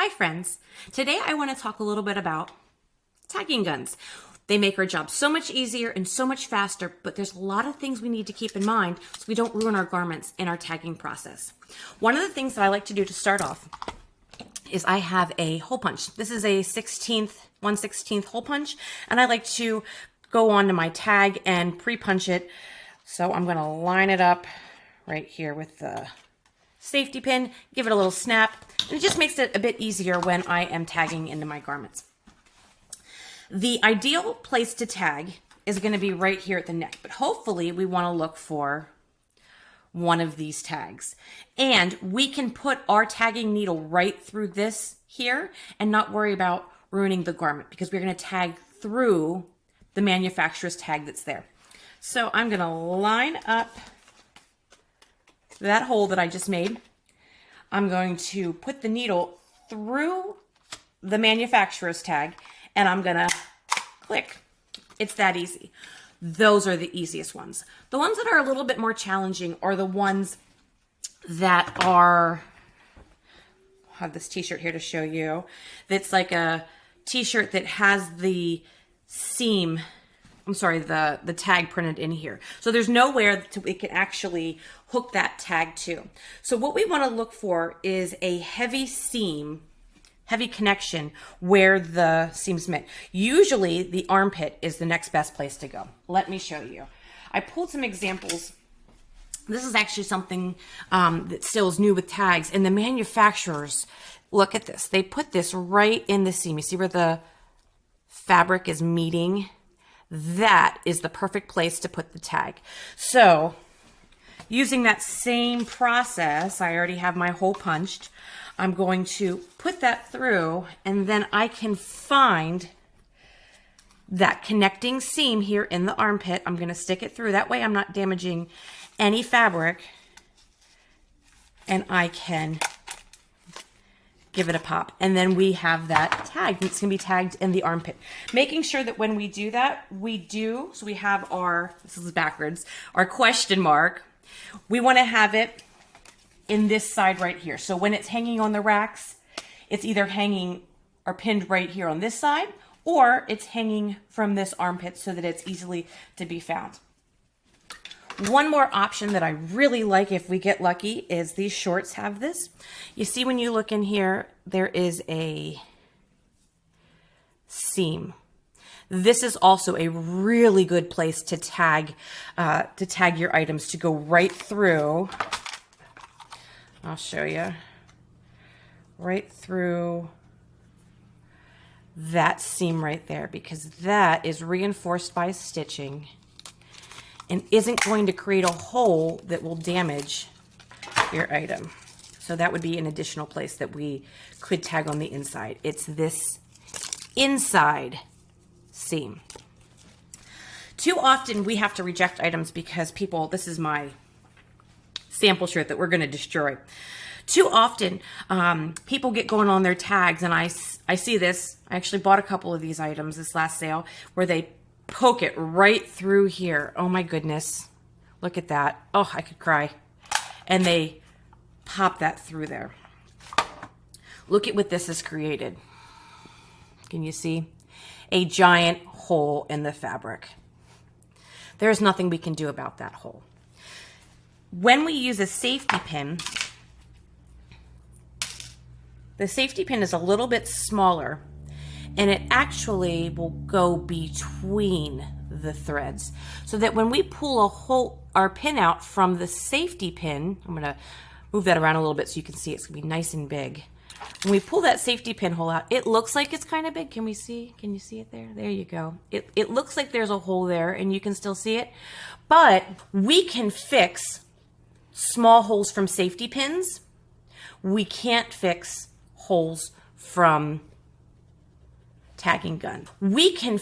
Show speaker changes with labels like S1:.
S1: Hi friends, today I want to talk a little bit about tagging guns. They make our job so much easier and so much faster, but there's a lot of things we need to keep in mind so we don't ruin our garments in our tagging process. One of the things that I like to do to start off is I have a hole punch. This is a 1/16 hole punch, and I like to go onto my tag and pre-punch it. So I'm going to line it up right here with the safety pin, give it a little snap, and it just makes it a bit easier when I am tagging into my garments. The ideal place to tag is going to be right here at the neck, but hopefully we want to look for one of these tags. And we can put our tagging needle right through this here and not worry about ruining the garment because we're going to tag through the manufacturer's tag that's there. So I'm going to line up that hole that I just made. I'm going to put the needle through the manufacturer's tag and I'm going to click. It's that easy. Those are the easiest ones. The ones that are a little bit more challenging are the ones that are, I have this t-shirt here to show you. That's like a t-shirt that has the seam, the tag printed in here. So there's nowhere it can actually hook that tag to. So what we want to look for is a heavy seam, heavy connection where the seam's met. Usually the armpit is the next best place to go. Let me show you. I pulled some examples. This is actually something that still is new with tags, and the manufacturers, look at this. They put this right in the seam. You see where the fabric is meeting? That is the perfect place to put the tag. So using that same process, I already have my hole punched. I'm going to put that through, and then I can find that connecting seam here in the armpit. I'm going to stick it through. That way I'm not damaging any fabric, and I can give it a pop. And then we have that tag. It's going to be tagged in the armpit. Making sure that when we do that, so we have our, this is backwards, our question mark. We want to have it in this side right here. So when it's hanging on the racks, it's either hanging or pinned right here on this side, or it's hanging from this armpit so that it's easily to be found. One more option that I really like if we get lucky is these shorts have this. You see when you look in here, there is a seam. This is also a really good place to tag your items, to go right through. I'll show you. Right through that seam right there, because that is reinforced by stitching and isn't going to create a hole that will damage your item. So that would be an additional place that we could tag on the inside. It's this inside seam. Too often we have to reject items because people, this is my sample shirt that we're going to destroy. Too often people get going on their tags, and I see this. I actually bought a couple of these items this last sale where they poke it right through here. Oh my goodness. Look at that. Oh, I could cry. And they pop that through there. Look at what this has created. Can you see? A giant hole in the fabric. There's nothing we can do about that hole. When we use a safety pin, the safety pin is a little bit smaller, and it actually will go between the threads so that when we pull our pin out from the safety pin, I'm going to move that around a little bit so you can see it's going to be nice and big. When we pull that safety pin hole out, it looks like it's kind of big. Can you see it there? There you go. It looks like there's a hole there and you can still see it, but we can fix small holes from safety pins. We can't fix holes from tagging gun. We can